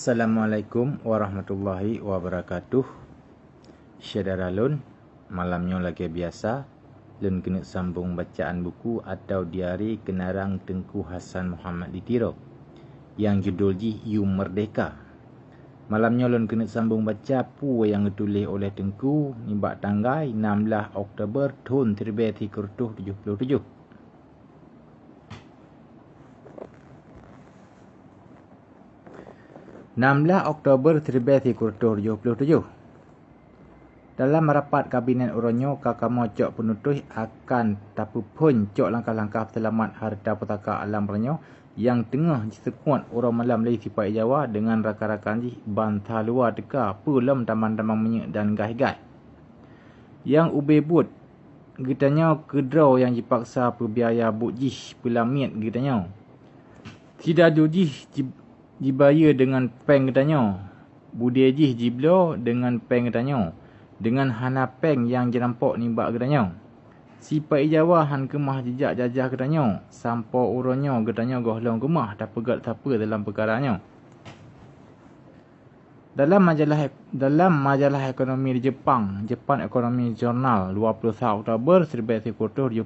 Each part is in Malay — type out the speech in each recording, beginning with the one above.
Assalamualaikum warahmatullahi wabarakatuh. Saudara Lun, malamnya lagi biasa Lun kena sambung bacaan buku atau diari Kenarang Tengku Hassan Muhammad Litiro yang judul You Merdeka. Malamnya Lun kena sambung baca pu yang ditulis oleh Tengku nibak tanggal 16 Oktober tahun 1977. 16 Oktober 1977. Dalam rapat kabinet Uronyo, kakamo cok penutuh akan tapi pun cok langkah-langkah selamat harta putaka alam Uronyo yang tengah sekuat orang malam lagi sipai Jawa dengan rakan-rakan bantah luar teka pulam taman-taman minyak dan gas-gas. Yang ube but gitanya kedraw yang dipaksa perbiaya bujih pelamit gitanya. Tidak jujih dibayar dengan peng katanya. Budi ajih jiblo dengan peng katanya. Dengan hana peng yang jenampak nibak katanya. Sipai Jawa han kemah jejak jajah katanya. Sampo uronyo katanya gohlong kemah tak pegat siapa dalam perkaranya. Dalam majalah ekonomi di Jepang Ekonomi Jurnal 21 Oktober 1975,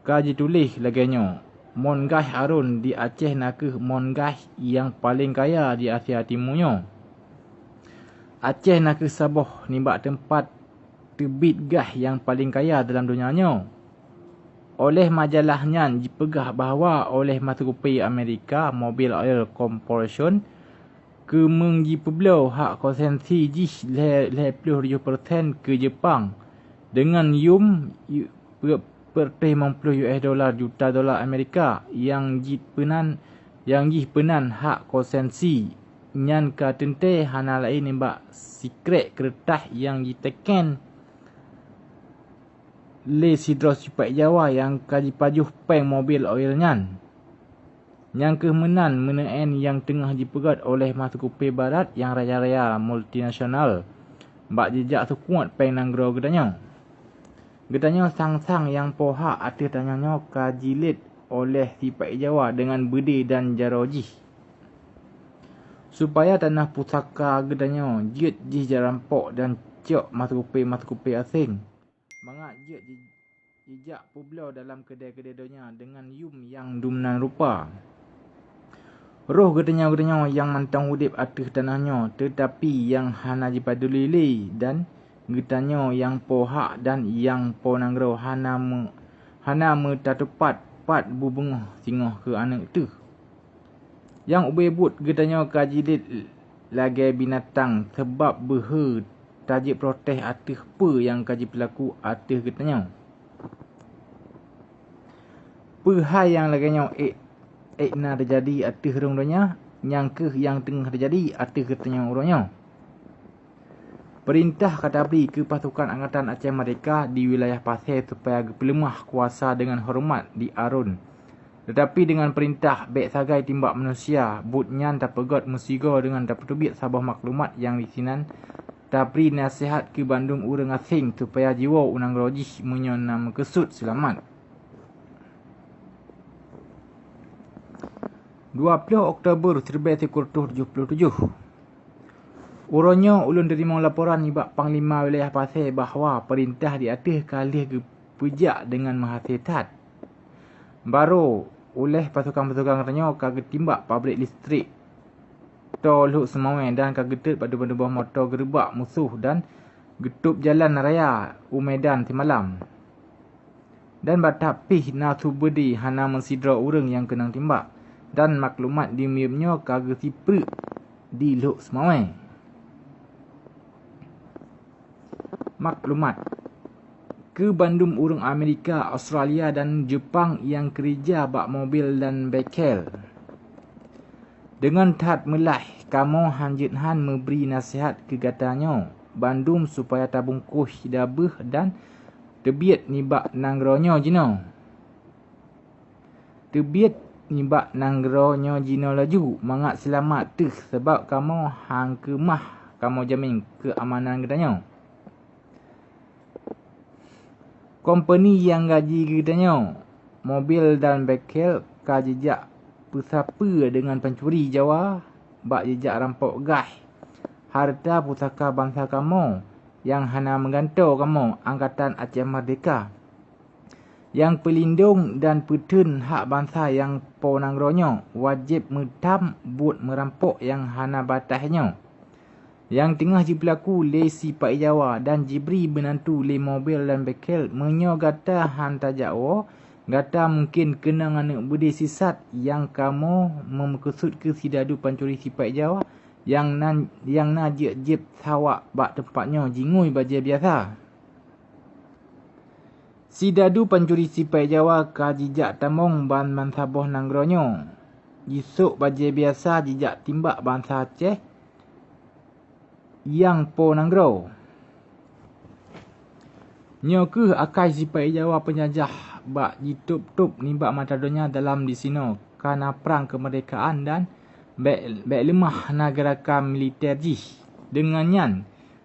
kaji tulis laginya Mongai Harun di Aceh nakeh Mongai yang paling kaya di Asia Timurnya. Aceh nakeh Sabah nibak tempat terbit gas yang paling kaya dalam dunianya. Oleh majalahnya dipegah bahawa oleh maskapai Amerika Mobil Oil Corporation kemenggi peblau hak konsensi jih 50% ke Jepang dengan per 50 juta dolar Amerika yang jih penan hak konsensi nyan ka tente hana lain nembak secret kertas yang diteken le sidro sipai Jawa yang kaji pajuh peng mobil oil nyan yang kemenan menaen yang tengah dipegat oleh maskapai barat yang raya-raya multinasional bak jejak sekuat peng nanggro gedanya. Gedanya sang-sang yang pohak atas tanyanya kajilit oleh sipai Jawa dengan bedi dan jarojih. Supaya tanah pusaka gedanya jet jih jarampok dan cok maskapai asing. Mangak jet jejak publau dalam kedai-kedai dunia dengan yum yang dumnan rupa. Roh gedanya yang mantang hudip atas tanahnya tetapi yang hana dipaduli dan getanya yang pohak dan yang ponanggro hana metatupat pat bubengah singoh ke anak tu. Yang ubebut getanya kajilit lagi binatang sebab behe tajik protes atas apa yang kaji pelaku atas getanya. Perhai yang laginya nak terjadi atas orangnya yang tengah terjadi atas getanya orangnya. Perintah kata beri ke pasukan Angkatan Aceh Merdeka di wilayah Pasir supaya pelemah kuasa dengan hormat di Arun. Tetapi dengan perintah bek sagai timbak manusia, butnyan tak pegot musigo dengan tak petubit sabah maklumat yang disinan tak beri nasihat ke Bandung orang asing supaya jiwa unang rojih menyonam kesut selamat. 20 Oktober 1977. Uronyo ulun terima laporan ibak Panglima Wilayah Pasir bahawa perintah di atas kali pejak dengan mahasitat. Baru oleh pasukan-pasukan katanya kagak timbak pabrik listrik toluk semawai dan kagak pada buah motor gerbak musuh dan getup jalan raya Medan semalam. Dan batapih nasubedi hana mensidra orang yang kenang timbak dan maklumat di miumnya kagak siprik di luk semawai. Maklumat ke Bandung urang Amerika, Australia dan Jepang yang kerja bak mobil dan bekel. Dengan tat melai, kamu hanjithan memberi nasihat ke katanya Bandung supaya tabung kuh dabeh dan tebiat nibak nangronyo jino. Tebiat nibak nangronyo jino laju mangat selamat tuh sebab kamu hang kemah kamu jamin keamanan katanya. Company yang gaji katanya mobil dan bekel kajejak pesapa dengan pencuri Jawa bak jejak rampok gai harta pusaka bangsa kamu yang hana menggantung kamu Angkatan Aceh Merdeka yang pelindung dan petun hak bangsa yang ponangronyo wajib metam buat merampok yang hana batasnya yang tengah berlaku le Sipai Jawa dan jibri menantu le mobil dan bekel menyo gata hantar Jawa gata mungkin kena anak budi sisat yang kamu memekesut ke sidadu pancuri Sipai Jawa yang na jip sawak bak tempatnya jingui baja biasa. Sidadu pancuri Sipai Jawa ka jijak tamong ban Sabah nanggronyo. Jisuk baja biasa jijak timbak bangsa Aceh yang po nanggro. Nyo ke akai Sipai Jawa penjajah bak jitup-tup nimbak mata dunia dalam di sino karena perang kemerdekaan dan bek lemah na gerakan militer ji. Dengan nyan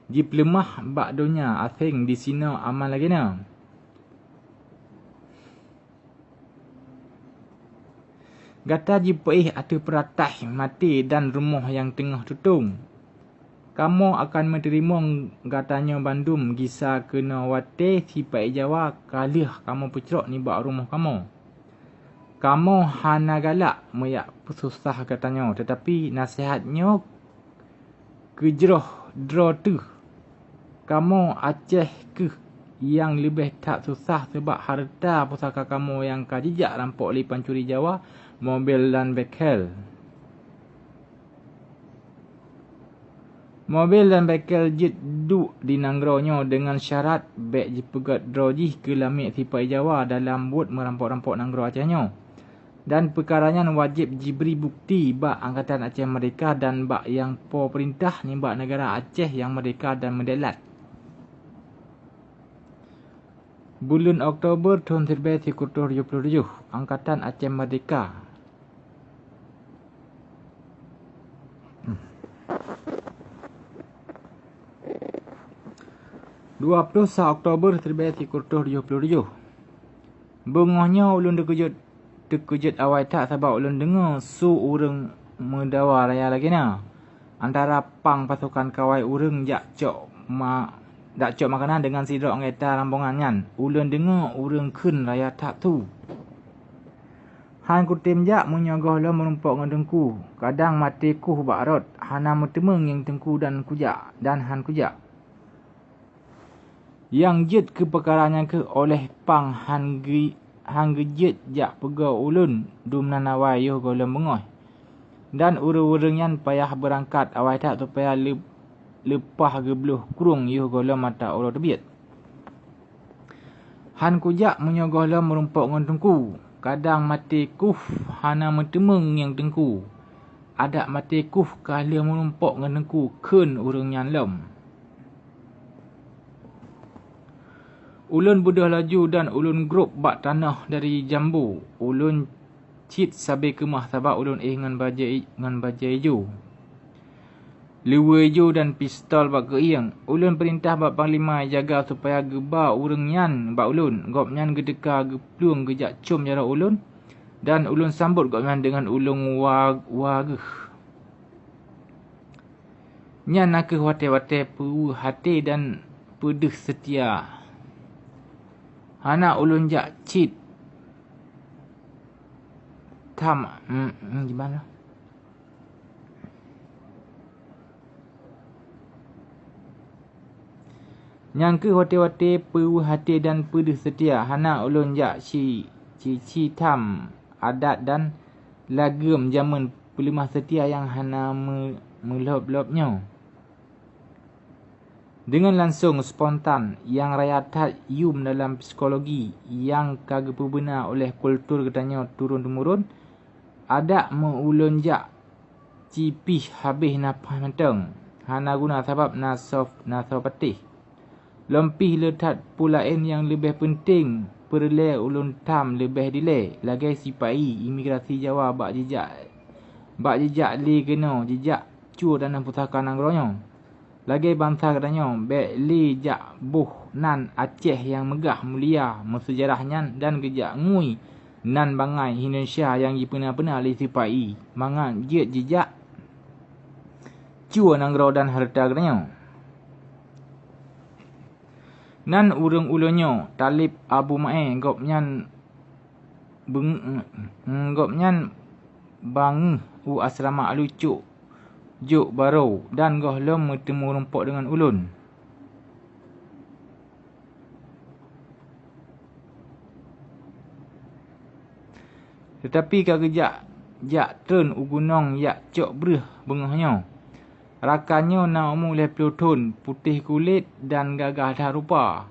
jip lemah bak dunia asing di sino aman lagi na. Gata jipaih atu peratai mati dan rumah yang tengah tutung. Kamu akan menerima katanya Bandung gisa kena wate Sipai Jawa kalih kamu pecerok ni bak rumah kamu. Kamu hana galak meyak susah katanya tetapi nasihatnya kejroh draw tu. Kamu Aceh ke yang lebih tak susah sebab harta pusaka kamu yang kajijak rampok li pancuri Jawa mobil dan bekel. Mobil dan bekel jit duk di nanggronyo dengan syarat bek jipegat drojih ke lamik Sipai Jawa dalam buat merampok-rampok nanggro Acehnya. Dan perkaranya wajib diberi bukti bak Angkatan Aceh Merdeka dan bak yang po perintah ni bak negara Aceh yang merdeka dan mendelat. Bulan Oktober tahun 1977, Angkatan Aceh Merdeka 20 Oktober 1977. Bengahnya ulun terkejut awal tak sebab ulun dengar su urang mendawa raya lagi na. Antara pang pasukan kawai urang jak cok makanan dengan sidok ngeta rambungan nyan. Ulun dengar urang kun raya tak tu. Han kutim jak menyogoh lo menumpuk dengan tengku. Kadang mati kuh bakrot. Hana metemeng yang tengku dan kujak. Dan han kujak. Yang jet ke perkaranya ke oleh pang han gejet jak pegau ulun dum nanawai yuh golem bengoh. Dan urang-urang yan payah berangkat awai tak supaya lepah gebluh kurung yuh golem mata ulo tebiat. Han kujak menyogoh lo merumpuk dengan tengku. Kadang mati kuh hana metemeng yang tengku. Adak mati kuh kala merumpuk dengan tengku kun urang yan lom. Ulun budah laju dan ulun grup bak tanah dari Jambu. Ulun cit sabi kemah sebab ulun dengan baja hijau. Lewa hijau dan pistol bak keiang. Ulun perintah bak panglima jaga supaya geba urang nyan bak ulun. Gop nyan gedeka gepluang gejak cum jarak ulun. Dan ulun sambut gop nyan dengan ulung wageh. Nyan nak wate-wate hati dan pedih setia. Anak ulun jak cit tam gimana? Yang ke wate-wate hati dan pedih setia. Anak ulun jak ci tam adat dan lagam zaman pelimah setia yang hana melop-lopnya. Dengan langsung spontan yang rayatat yum dalam psikologi yang kagak benar oleh kultur katanya turun-temurun, ada ulun jak cipih habis napah menteng. Hana guna sebab nasof patih. Lempih letat pulain yang lebih penting perle ulun tam lebih dile. Lagai Sipai imigrasi Jawa bak jejak li kena jejak cur dan pusaka nanggronyo. Lagi bangsa katanya, bek li jak buh nan Aceh yang megah mulia bersejarahnya dan kejak ngui nan bangai Indonesia yang pernah li Sipai. Mangan jet jejak cua nanggro dan harta katanya. Nan urang ulunyo Talib Abu Ma'e gopnyan bang u asrama alucuk juk baro dan goh lom bertemu rumpuk dengan ulun. Tetapi kagejak trun ugunong yak cok breh bengahnya. Rakannya na umur 50 tahun, putih kulit dan gagah dah rupa.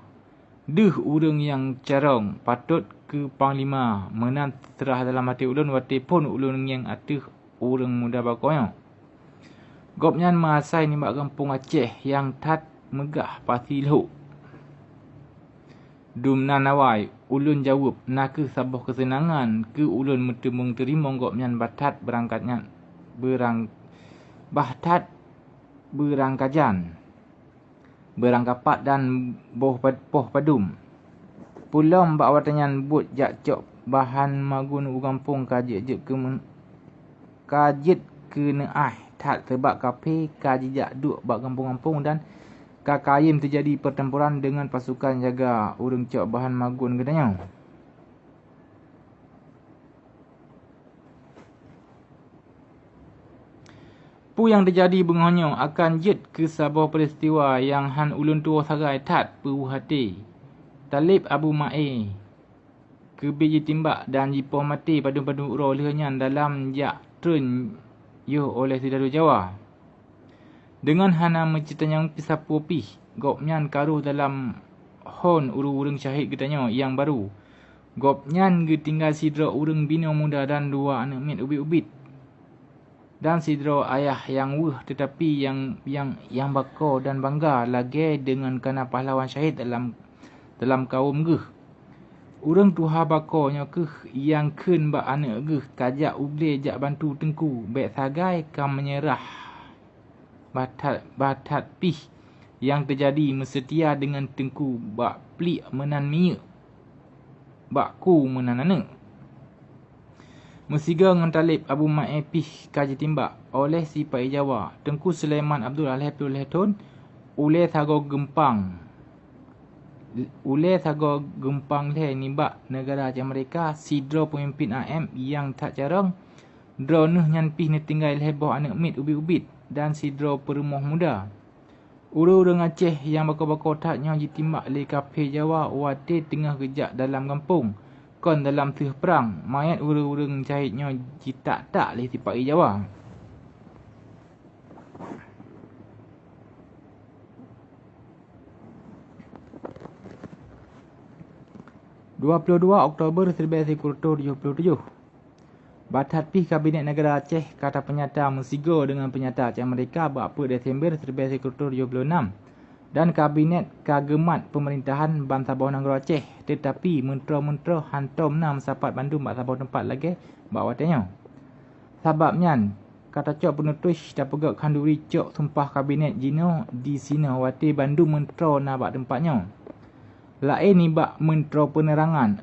Deh urang yang carong, patut ke panglima. Menan terah dalam hati ulun, wati pun ulun yang atuh urang muda bakonya. Gopnyan masai nimbak kampung Aceh yang tat megah pasti lehuk. Dumnan awai, ulun jawab, nak ke sabuh kesenangan ke ulun mentemung terima gopnyan batat berangkapat dan poh padum. Pulam bak watanyan but jak cok bahan magun u kampung kajit ke neah tak sebab kape kajijak duk bak kampung-kampung dan kakayim terjadi pertempuran dengan pasukan jaga urang cok bahan magun katanya. Pu yang terjadi bengahnya akan jet ke sebuah peristiwa yang han ulun tua sarai tat pu hati. Talib Abu Ma'e ke biji timbak dan jipoh mati padu-padu uro lehanyan dalam jak trun yuh oleh Sidadu Jawa. Dengan hana menceritakan pisapu pih gopnyan karuh dalam hon urang syahid katanya yang baru. Gopnyan ge tinggal sidra urang bina muda dan 2 anak mit ubit-ubit. Dan sidra ayah yang tetapi yang bako dan bangga lagi dengan kerana pahlawan syahid dalam kaum geh. Urang tuha bakonya keh yang ken bak anak geh kajak uble jak bantu tengku baik sagai kam menyerah batat pih yang terjadi mesetia dengan tengku bak pelik menan minyak bakku menan anak. Mesiga dengan Talib Abu Ma'e pih kaji timbak oleh si Pai Jawa. Tengku Sulaiman Abdul Alhepul Leton ule sago gempang le nimbak negara Aceh mereka sidro pemimpin AM yang tak carang dro nuh nyan pih ni tinggal heboh anak mit ubit-ubit dan sidro perumoh muda. Urang Aceh yang bako-bako taknya jitimbak le kafe Jawa wate tengah kejak dalam kampung. Kon dalam teh perang, mayat urang-urang cahitnya jitak-tak leh tipai Jawa. Oktober 1977. Batat pih Kabinet Negara Aceh kata penyata mensigo dengan penyata Aceh Merdeka 4 Desember 1976. Dan Kabinet Kagemat Pemerintahan Ban Sabah Nanggro Aceh tetapi mentera-mentera hantom 6 sapat Bandung bak Sabah tempat lagi bak watanya. Sebabnya kata cok penutush dapegak kanduri cok sumpah Kabinet Jino di sini wati Bandung mentera na bak tempatnya. Lain ni bak mentera penerangan,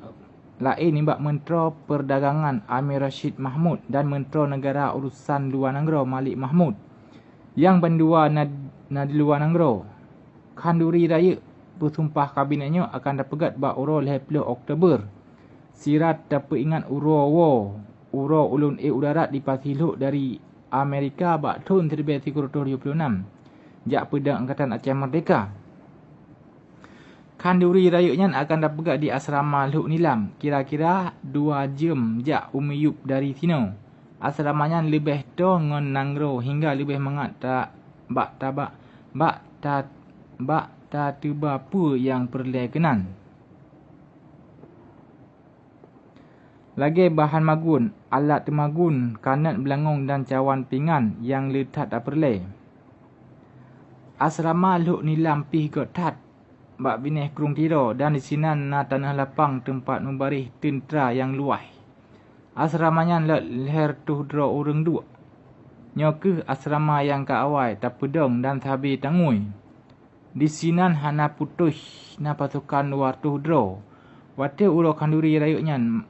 lain ni bak mentera perdagangan Amir Rashid Mahmud dan mentera negara urusan luar Nanggro Malik Mahmud. Yang bandua na di luar Nanggro. Kanduri raya bersumpah kabinetnya akan dapegat bak uro 10 Oktober. Sirat dapat ingat uro ulun udarat di Pasiluk dari Amerika bak tahun 1976. Jak pedang Angkatan Aceh Merdeka. Kanduri rayanya akan dapegat di asrama Luk Nilam. Kira-kira 2 jam jak umiyup dari sini. Asramanya lebih ngon Nanggro hingga lebih mengat bak tiba apa yang perlu kenan. Lagi bahan magun, alat temagun, kanat belangong dan cawan pingan yang letak tak perlu. Asrama Luk Nilam pih gotat bak bineh kurung tiro dan di sini na tanah lapang tempat membarih tentera yang luas. Asramanya leher tuh dro urang dua. Nyoke asrama yang ka awai tak pedong dan sabi tangui. Di sinan hana putus na pasukan luar tuh dro. Wate ulo kanduri rayuknyan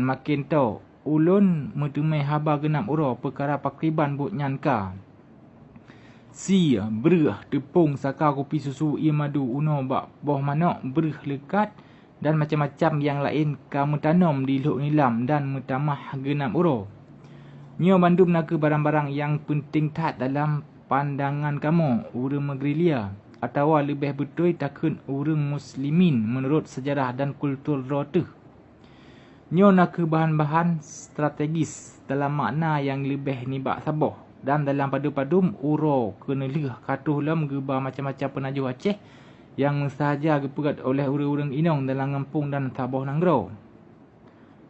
makin tau. Ulun metumai haba genap uro perkara pakriban but nyan ka. Si berah tepung saka kopi susu ia madu uno bak boh manok berah lekat dan macam-macam yang lain kamu tanam di luk nilam dan mutamah genap uro. Nyo bandum nak barang-barang yang penting tak dalam pandangan kamu urang Megrilia atau lebih betul takun urang muslimin menurut sejarah dan kultur rotuh. Nyo nak bahan-bahan strategis dalam makna yang lebih nibak saboh. Dan dalam padu-padum uro kena leh katuh lam geba macam-macam penajuh Aceh yang sahaja gepegat oleh urang-urang inong dalam Ngempung dan Sabah Nanggro.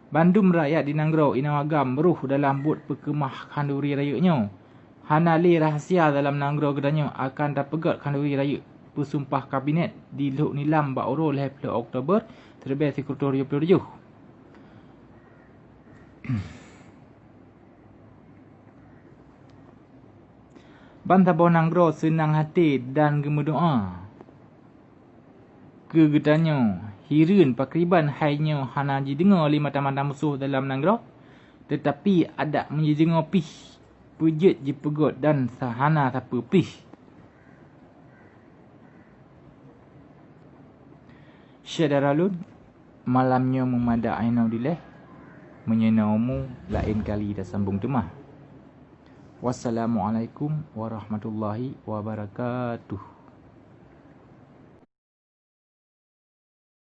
Bandum rakyat di Nanggro inang agam beruh dalam buat perkemah kanduri rayaknya. Hanali rahsia dalam Nanggro gedanya akan dapegat kanduri rayak bersumpah kabinet di Luk Nilam bak uro 10 Oktober 1927. Bantabau Nanggro senang hati dan gema doa. Kegetanya hirin pakriban hainya hana jidengar 5 taman musuh dalam Nanggro. Tetapi ada menjidengar pih. Pujit jipegot dan sahana siapa pih. Syadaralun malamnya memada ainau dileh. Menyenaumu lain kali dah sambung temah. Wassalamualaikum warahmatullahi wabarakatuh.